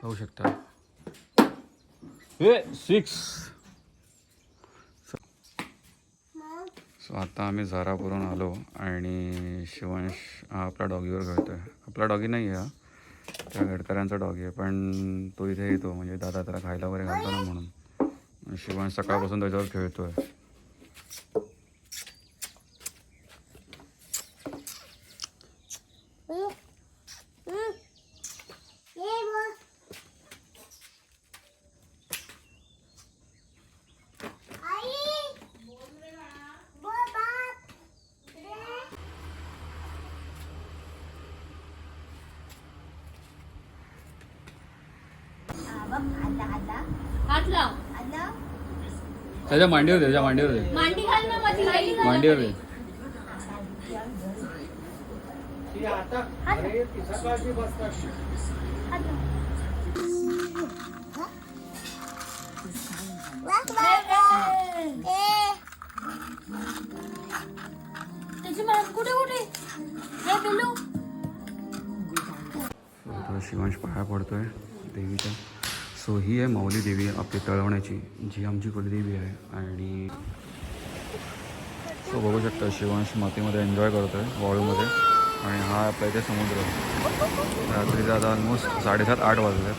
पाहू शकता. 6. सो आता आम्ही झारापुरून आलो आणि शिवांश हा आपला डॉगीवर खेळतोय. आपला डॉगी नाही आहे हा, त्या गडकऱ्यांचा डॉगी आहे, पण तो इथे येतो म्हणजे दादा त्याला खायला वगैरे घालतो ना म्हणून. शिवांश सकाळपासून त्याच्यावर खेळतोय. हात लाव. त्याच्या मांडीवर दे, त्याच्या मांडीवर दे, मांडी घाल ना मधी. मांडीवर दे. त्याची मान कुठे कुठे हे पिल्लू. शिवांश पाया पडतोय देवीच्या. सो ही आहे माऊली देवी आपली तळवण्याची, जी आमची कुलदेवी आहे. आणि सो बघू शकता शिवांश मातीमध्ये एन्जॉय करतोय वाळूमध्ये. आणि हा आपल्या इथे समुद्र. रात्रीचा आता ऑलमोस्ट 7:30-8 वाजले.